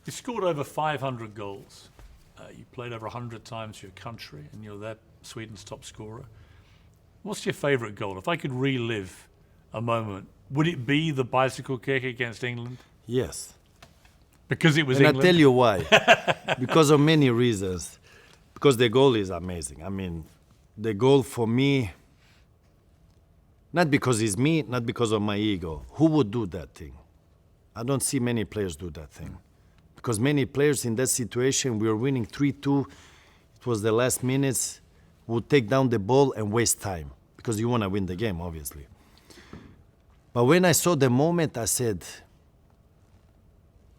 You scored over 500 goals. You played over 100 times for your country, and you're there, Sweden's top scorer. What's your favourite goal? If I could relive a moment, would it be the bicycle kick against England? Yes. Because it was and England? I'll tell you why. Because of many reasons. Because the goal is amazing. I mean, the goal for me, not because it's me, not because of my ego. Who would do that thing? I don't see many players do that thing. Because many players in that situation, we were winning 3-2. It was the last minutes, would take down the ball and waste time. Because you want to win the game, obviously. But when I saw the moment, I said,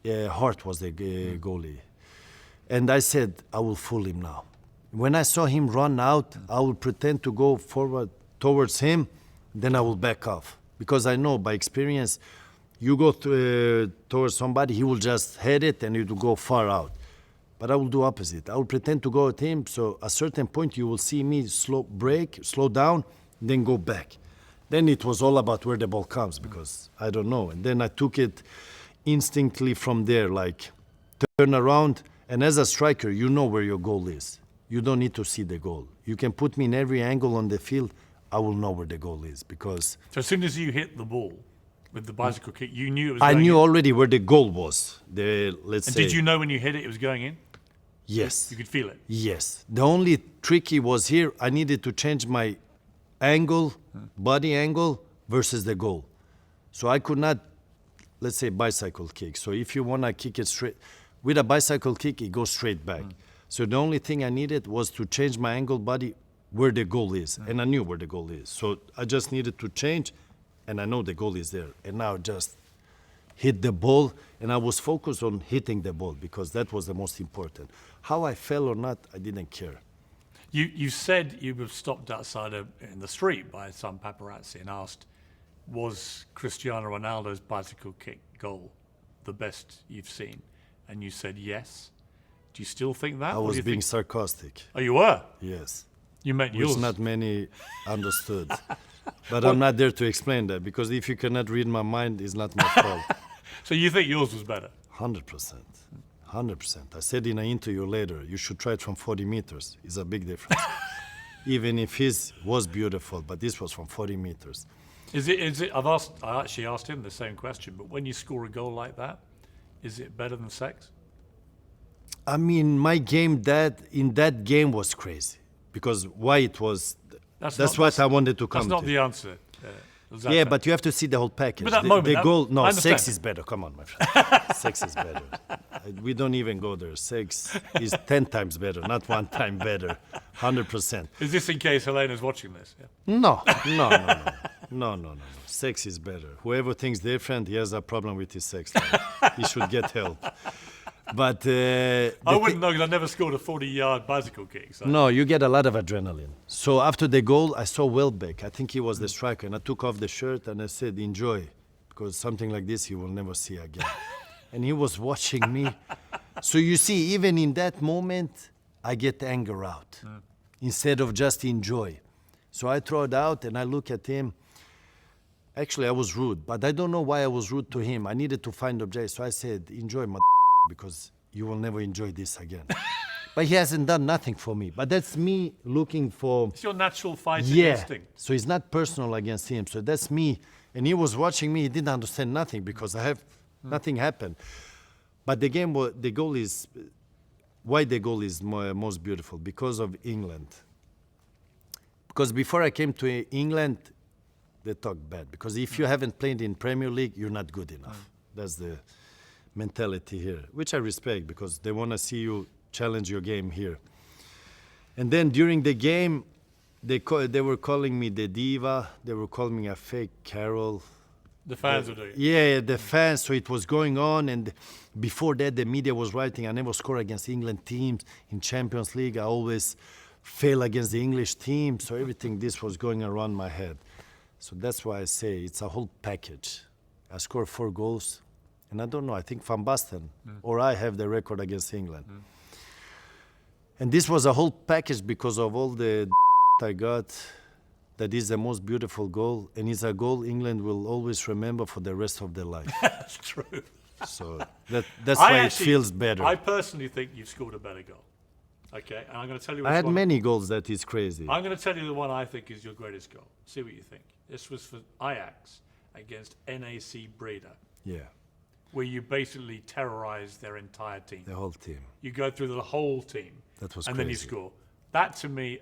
Hart was the goalie. And I said, I will fool him now. When I saw him run out, I will pretend to go forward towards him, then I will back off. Because I know by experience, you go towards somebody, he will just head it and it will go far out. But I will do opposite. I will pretend to go at him, so at a certain point you will see me slow down, then go back. Then it was all about where the ball comes, because I don't know. And then I took it instinctively from there, like turn around, and as a striker, you know where your goal is. You don't need to see the goal. You can put me in every angle on the field, I will know where the goal is, because... So as soon as you hit the ball with the bicycle kick, you knew it was I going knew in? already where the goal was. And did you know when you hit it, it was going in? Yes. You could feel it? Yes. The only tricky was here, I needed to change my angle, body angle, versus the goal. So I could not, let's say, bicycle kick. So if you want to kick it straight, with a bicycle kick, it goes straight back. So the only thing I needed was to change my angle body where the goal is. And I knew where the goal is. So I just needed to change, and I know the goal is there. And now just hit the ball, and I was focused on hitting the ball because that was the most important. How I fell or not, I didn't care. You said you were stopped outside in the street by some paparazzi and asked, was Cristiano Ronaldo's bicycle kick goal the best you've seen? And you said yes. Do you still think that? I was being sarcastic. Oh, you were? Yes. You meant yours? Which not many understood. But I'm not there to explain that, because if you cannot read my mind, it's not my fault. So you think yours was better? 100%. 100%. I said in an interview later, you should try it from 40 meters. It's a big difference. Even if his was beautiful, but this was from 40 meters. Is it? I actually asked him the same question, but when you score a goal like that, is it better than sex? I mean, my game in that game was crazy. Because why it was, that's what I wanted to come to. That's not the answer. Yeah, but you have to see the whole package. But that moment, the goal, no, I understand. sex is better. Come on, my friend. Sex is better. We don't even go there. Sex is 10 times better, not 1 time better. 100%. Is this in case Helena's watching this? Yeah. No. Sex is better. Whoever thinks different, he has a problem with his sex life. He should get help. But I wouldn't know, because I never scored a 40-yard bicycle kick. So. No, you get a lot of adrenaline. So after the goal, I saw Welbeck. I think he was the striker. And I took off the shirt and I said, enjoy. Because something like this you will never see again. And he was watching me. So you see, even in that moment, I get anger out. Instead of just enjoy. So I throw it out and I look at him. Actually, I was rude. But I don't know why I was rude to him. I needed to find object. So I said, enjoy, because you will never enjoy this again. But he hasn't done nothing for me. But that's me looking for... It's your natural fighting instinct. So it's not personal against him. So that's me. And he was watching me. He didn't understand nothing because nothing happened. But the goal is... Why the goal is most beautiful? Because of England. Because before I came to England, they talk bad. Because if you haven't played in Premier League, you're not good enough. That's the mentality here, which I respect, because they want to see you challenge your game here. And then during the game, they were calling me the diva. They were calling me a fake Carol. The fans were doing it. Yeah, the fans. So it was going on. And before that, the media was writing, I never score against England teams. In Champions League, I always fail against the English team. So everything, this was going around my head. So that's why I say it's a whole package. I scored 4 goals. And I don't know, I think Van Basten or I have the record against England. And this was a whole package because of all the I got. That is the most beautiful goal. And it's a goal England will always remember for the rest of their life. That's true. So that's why it feels better. I personally think you've scored a better goal. Okay, and I'm going to tell you. I had many goals that is crazy. I'm going to tell you the one I think is your greatest goal. See what you think. This was for Ajax against NAC Breda, Yeah, where you basically terrorized their entire team. the whole team. You go through the whole team, That was and then you crazy. score. That to me,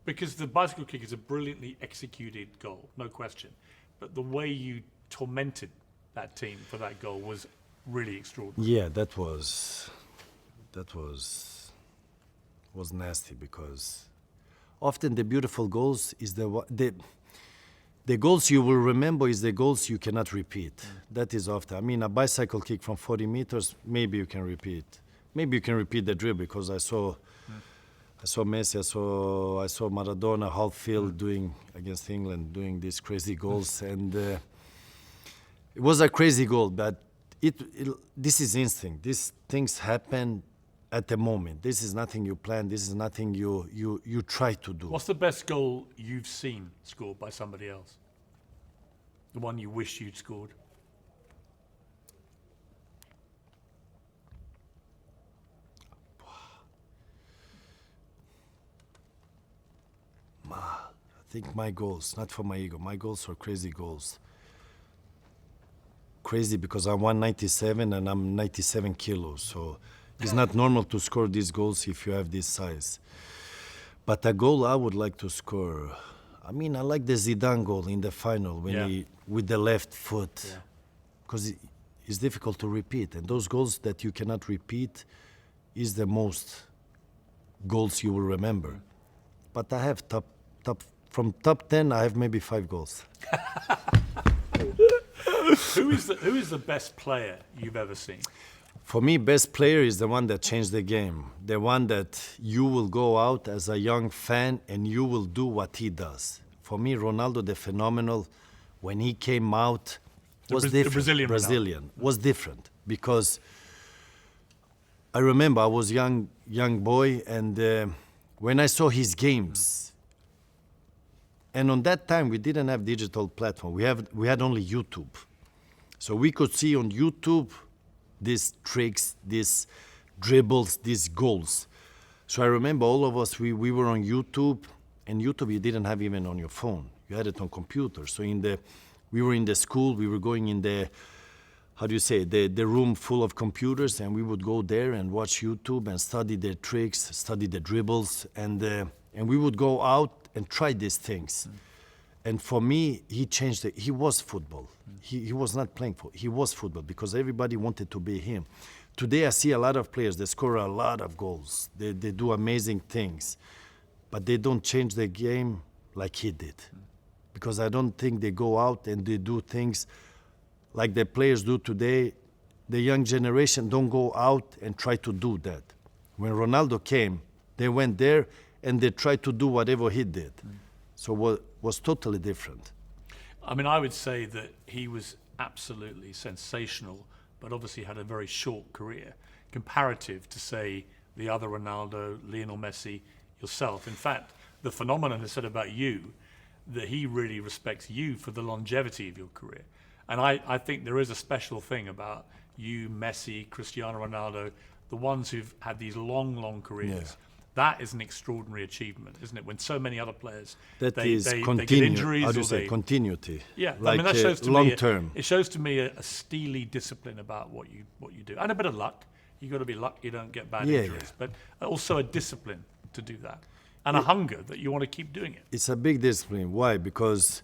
because the bicycle kick is a brilliantly executed goal, no question. But the way you tormented that team for that goal was really extraordinary. Yeah, that was nasty, because often the beautiful goals is the goals you will remember is the goals you cannot repeat. That is often. I mean, a bicycle kick from 40 meters, maybe you can repeat. Maybe you can repeat the dribble, because I saw Messi, I saw Maradona, half field doing against England, doing these crazy goals, and it was a crazy goal. But this is instinct. These things happen at the moment. This is nothing you plan. This is nothing you try to do. What's the best goal you've seen scored by somebody else? The one you wish you'd scored? I think my goals, not for my ego, my goals are crazy goals. Crazy because I'm 197 and I'm 97 kilos, so it's not normal to score these goals if you have this size. But a goal I would like to score, I mean, I like the Zidane goal in the final when he with the left foot, because it's difficult to repeat, and those goals that you cannot repeat is the most goals you will remember. But I have from top 10, I have maybe 5 goals. Who is the best player you've ever seen? For me, best player is the one that changed the game. The one that you will go out as a young fan and you will do what he does. For me, Ronaldo, the phenomenal, when he came out, was different. The Brazilian was different, because I remember I was young boy, and when I saw his games, and on that time we didn't have digital platform. We had only YouTube, so we could see on YouTube these tricks, these dribbles, these goals. So I remember all of us, we were on YouTube, and YouTube you didn't have even on your phone. You had it on computer. So we were in the school, we were going in the, how do you say, the room full of computers, and we would go there and watch YouTube and study the tricks, study the dribbles, and we would go out and try these things. And for me, he changed it. He was football. He was not playing football. He was football, because everybody wanted to be him. Today, I see a lot of players, they score a lot of goals. They do amazing things, but they don't change the game like he did. Because I don't think they go out and they do things like the players do today. The young generation don't go out and try to do that. When Ronaldo came, they went there and they tried to do whatever he did. So was totally different. I mean, I would say that he was absolutely sensational, but obviously had a very short career, comparative to, say, the other Ronaldo, Lionel Messi, yourself. In fact, the phenomenon has said about you that he really respects you for the longevity of your career. And I think there is a special thing about you, Messi, Cristiano Ronaldo, the ones who've had these long careers. Yeah. That is an extraordinary achievement, isn't it? When so many other players, That they continue, get injuries, how do you or say, they continuity. yeah. Like I mean, that shows to long me term. It shows to me a steely discipline about what you do, and a bit of luck. You got to be lucky you don't get bad injuries, but also a discipline to do that, and a hunger that you want to keep doing it. It's a big discipline. Why? Because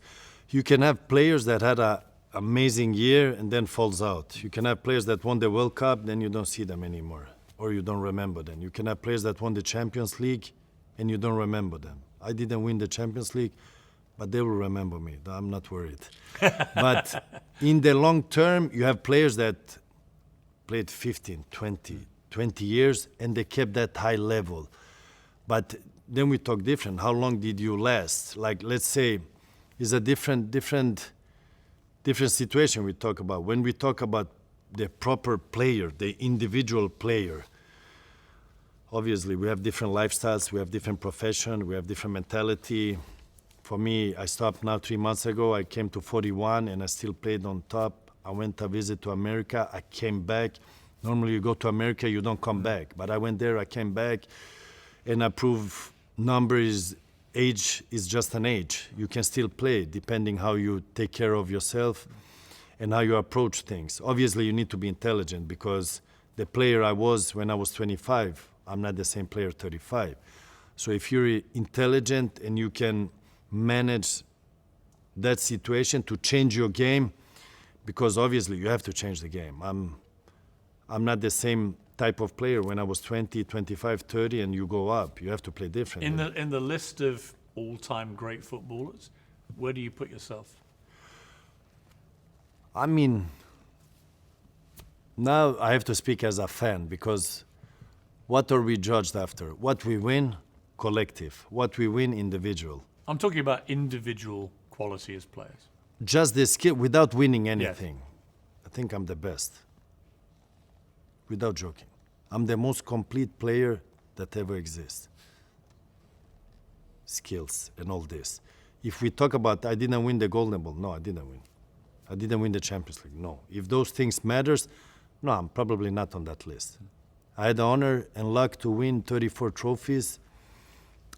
you can have players that had an amazing year and then falls out. You can have players that won the World Cup, then you don't see them anymore, or you don't remember them. You can have players that won the Champions League, and you don't remember them. I didn't win the Champions League, but they will remember me. I'm not worried. But in the long term, you have players that played 15, 20 years, and they kept that high level. But then we talk different. How long did you last? Like, let's say, it's a different situation we talk about. When we talk about the proper player, the individual player, obviously, we have different lifestyles, we have different profession, we have different mentality. For me, I stopped now 3 months ago. I came to 41 and I still played on top. I went a visit to America. I came back. Normally you go to America, you don't come back. But I went there, I came back, and I proved age is just an age. You can still play depending how you take care of yourself and how you approach things. Obviously, you need to be intelligent because the player I was when I was 25, I'm not the same player 35. So if you're intelligent and you can manage that situation to change your game, because obviously you have to change the game. I'm not the same type of player when I was 20, 25, 30, and you go up. You have to play differently. In the list of all-time great footballers, where do you put yourself? I mean, now I have to speak as a fan because what are we judged after? What we win, collective. What we win, individual. I'm talking about individual quality as players. Just the skill without winning anything. Yes. I think I'm the best. Without joking. I'm the most complete player that ever exists. Skills and all this. If we talk about I didn't win the Golden Ball, no, I didn't win. I didn't win the Champions League, no. If those things matters, no, I'm probably not on that list. I had the honor and luck to win 34 trophies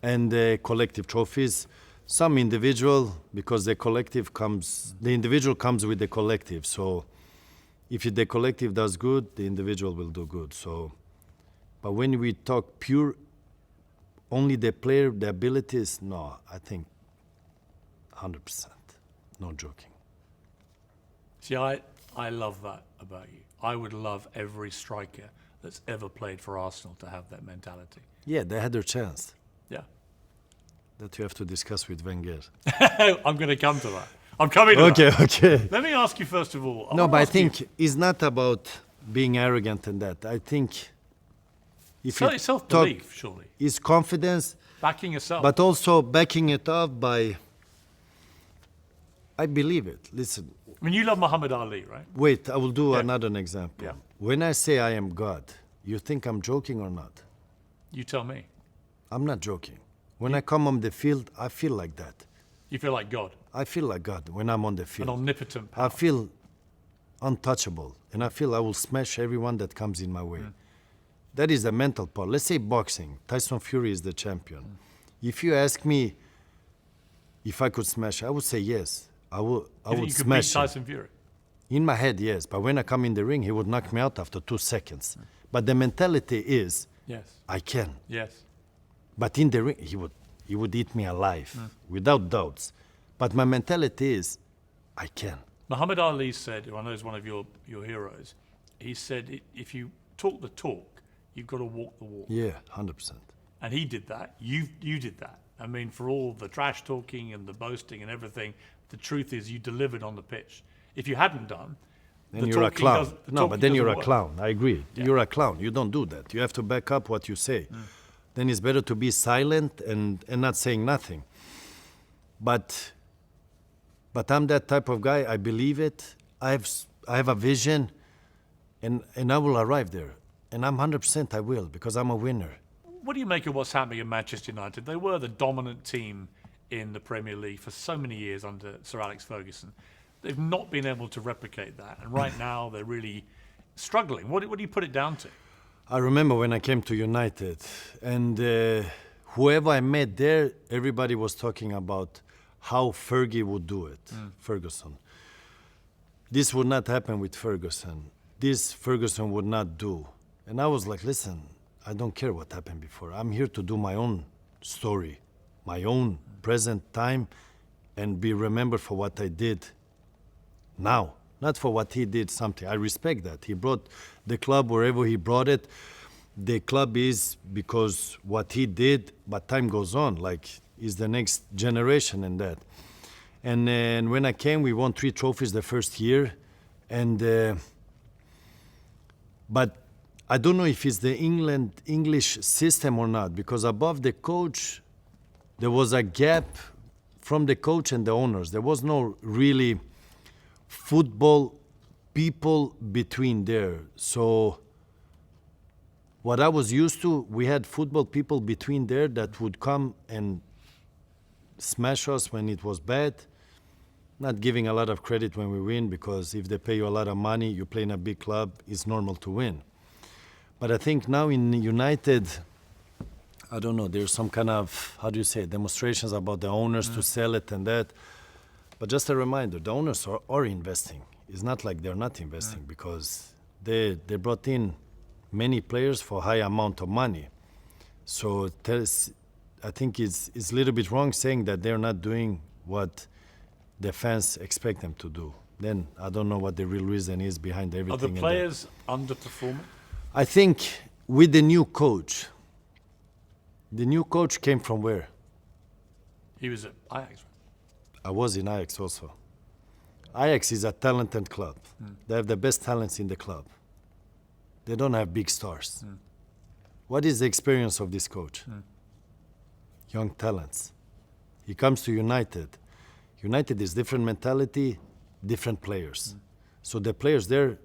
and collective trophies. Some individual, because the individual comes with the collective. So if the collective does good, the individual will do good. So, but when we talk pure, only the player, the abilities, no, I think 100%. No joking. See, I love that about you. I would love every striker that's ever played for Arsenal to have that mentality. Yeah, they had their chance. Yeah. That you have to discuss with Wenger. I'm going to come to that. I'm coming to that. Okay. Let me ask you first of all. No, but I think it's not about being arrogant in that. I think if you self-belief, surely. Is confidence. Backing yourself. But also backing it up by, I believe it. Listen. I mean, you love Muhammad Ali, right? Wait, I will do another example. Yeah. When I say I am God, you think I'm joking or not? You tell me. I'm not joking. When I come on the field, I feel like that. You feel like God? I feel like God when I'm on the field. An omnipotent power. I feel untouchable, and I feel I will smash everyone that comes in my way. That is the mental part. Let's say boxing. Tyson Fury is the champion. If you ask me if I could smash, I would say yes. I would smash him. You could beat Tyson Fury? In my head, yes. But when I come in the ring, he would knock me out after 2 seconds. But the mentality is, yes, I can. Yes. But in the ring, he would eat me alive, without doubts. But my mentality is, I can. Muhammad Ali said, who I know is one of your heroes, he said, if you talk the talk, you've got to walk the walk. Yeah, 100%. And he did that. You did that. I mean, for all the trash talking and the boasting and everything, the truth is you delivered on the pitch. If you hadn't done, then you're a clown. No, but then you're a work. clown. I agree. Yeah. You're a clown. You don't do that. You have to back up what you say. Then it's better to be silent and not saying nothing. But I'm that type of guy. I believe it. I have a vision, and I will arrive there. And I'm 100% I will, because I'm a winner. What do you make of what's happening in Manchester United? They were the dominant team in the Premier League for so many years under Sir Alex Ferguson. They've not been able to replicate that. And right now, they're really struggling. What do you put it down to? I remember when I came to United, and whoever I met there, everybody was talking about how Fergie would do it, Ferguson. This would not happen with Ferguson. This Ferguson would not do. And I was like, listen, I don't care what happened before. I'm here to do my own story, my own present time, and be remembered for what I did now, not for what he did something. I respect that. He brought the club wherever he brought it. The club is because what he did, but time goes on, like is the next generation and that. And when I came, we won 3 trophies the first year. And but I don't know if it's the English system or not, because above the coach, there was a gap from the coach and the owners. There was no really football people between there. So what I was used to, we had football people between there that would come and smash us when it was bad. not giving a lot of credit when we win, because if they pay you a lot of money, you play in a big club, it's normal to win. But I think now in United, I don't know, there's some kind of, how do you say, demonstrations about the owners to sell it and that. But just a reminder, the owners are investing. It's not like they're not investing, because they brought in many players for high amount of money. So I think it's a little bit wrong saying that they're not doing what the fans expect them to do. Then I don't know what the real reason is behind everything. Are the players underperforming? I think with the new coach came from where? He was at Ajax. I was in Ajax also. Ajax is a talented club. They have the best talents in the club. They don't have big stars. What is the experience of this coach? Young talents. He comes to United. United is different mentality, different players. So the players there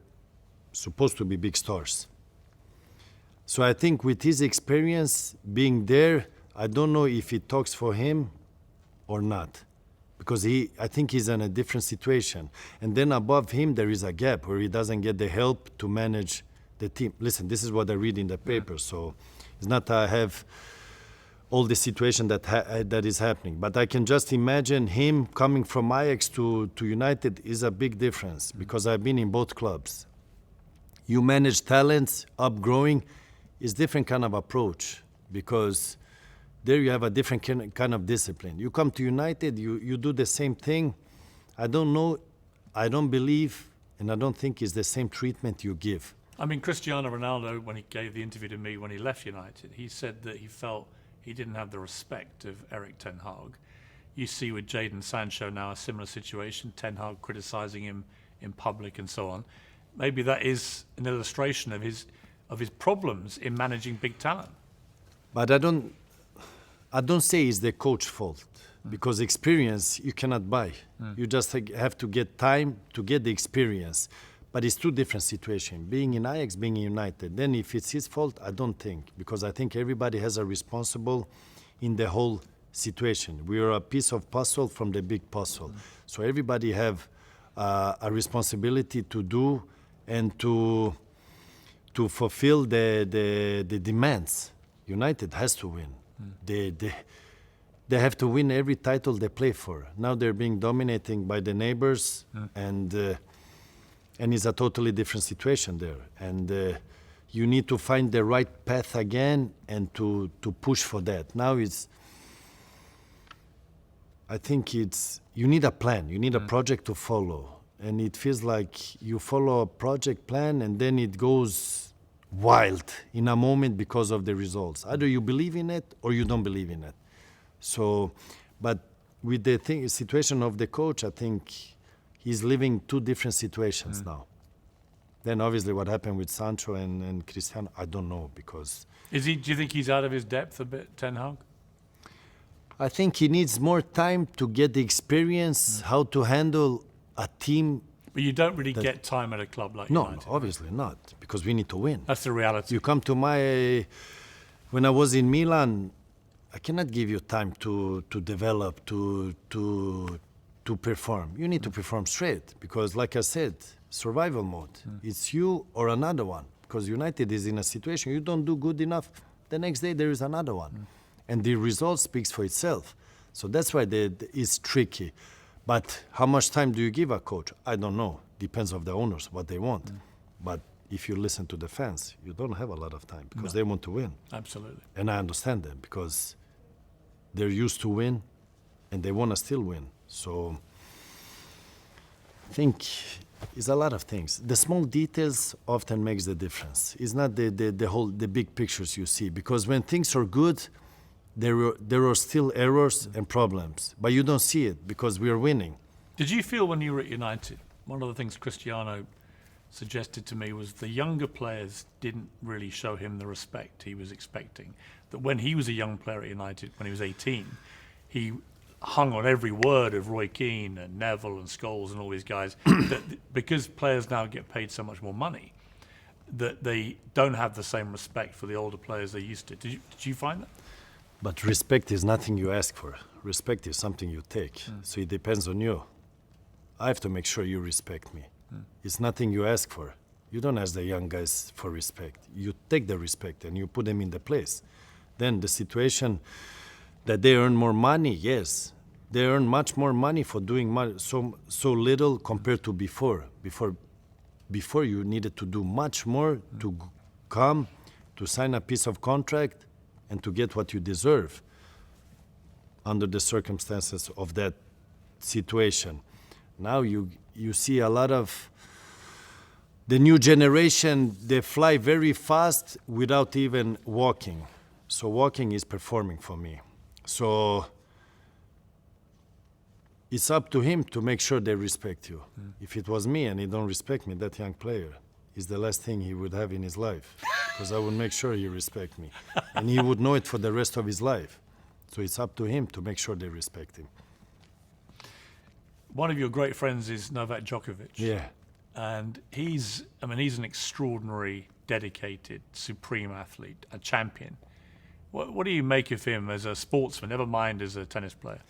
supposed to be big stars. So I think with his experience being there, I don't know if it talks for him or not, because I think he's in a different situation. And then above him, there is a gap where he doesn't get the help to manage the team. Listen, this is what I read in the paper, so it's not I have all the situation that is happening. But I can just imagine him coming from Ajax to United is a big difference, because I've been in both clubs. You manage talents, upgrowing, is different kind of approach, because there you have a different kind of discipline. You come to United, you do the same thing. I don't know, I don't believe, and I don't think it's the same treatment you give. I mean, Cristiano Ronaldo, when he gave the interview to me when he left United, he said that he felt he didn't have the respect of Erik Ten Hag. You see with Jadon Sancho now a similar situation, Ten Hag criticising him in public and so on. Maybe that is an illustration of his problems in managing big talent. But I don't say it's the coach's fault, because experience you cannot buy. You just have to get time to get the experience. But it's two different situations, being in Ajax, being in United. Then if it's his fault, I don't think, because I think everybody has a responsible in the whole situation. We are a piece of puzzle from the big puzzle. So everybody have a responsibility to do and to fulfill the demands. United has to win. They have to win every title they play for. Now they're being dominated by the neighbors, and it's a totally different situation there. And you need to find the right path again and to push for that. Now I think you need a plan. You need a project to follow. And it feels like you follow a project plan and then it goes wild in a moment because of the results. Either you believe in it or you don't believe in it. So, but with the situation of the coach, I think he's living two different situations now. Then obviously what happened with Sancho and Cristiano, I don't know, because... Do you think he's out of his depth a bit, Ten Hag? I think he needs more time to get the experience, how to handle a team. But you don't really get time at a club like United. No, obviously not, because we need to win. That's the reality. You come to when I was in Milan, I cannot give you time to develop, to perform. You need to perform straight, because like I said, survival mode. It's you or another one, because United is in a situation you don't do good enough, the next day there is another one. And the result speaks for itself. So that's why it's tricky. But how much time do you give a coach? I don't know. Depends on the owners, what they want. But if you listen to the fans, you don't have a lot of time, because they want to win. Absolutely. And I understand them, because they're used to win and they want to still win. So I think it's a lot of things. The small details often makes the difference. It's not the big pictures you see, because when things are good, there are still errors and problems, but you don't see it because we are winning. Did you feel when you were at United, one of the things Cristiano suggested to me was the younger players didn't really show him the respect he was expecting? That when he was a young player at United, when he was 18, he hung on every word of Roy Keane and Neville and Scholes and all these guys, that because players now get paid so much more money, that they don't have the same respect for the older players they used to. Did you find that? But respect is nothing you ask for. Respect is something you take. So it depends on you. I have to make sure you respect me. It's nothing you ask for. You don't ask the young guys for respect. You take the respect and you put them in the place. Then the situation that they earn more money, yes, they earn much more money for doing so little compared to before. Before you needed to do much more to come, to sign a piece of contract, and to get what you deserve under the circumstances of that situation. Now you see a lot of the new generation, they fly very fast without even walking. So walking is performing for me. So it's up to him to make sure they respect you. If it was me and he don't respect me, that young player is the last thing he would have in his life, because I would make sure he respect me. And he would know it for the rest of his life. So it's up to him to make sure they respect him. One of your great friends is Novak Djokovic. Yeah. And he's an extraordinary, dedicated, supreme athlete, a champion. What do you make of him as a sportsman, never mind as a tennis player?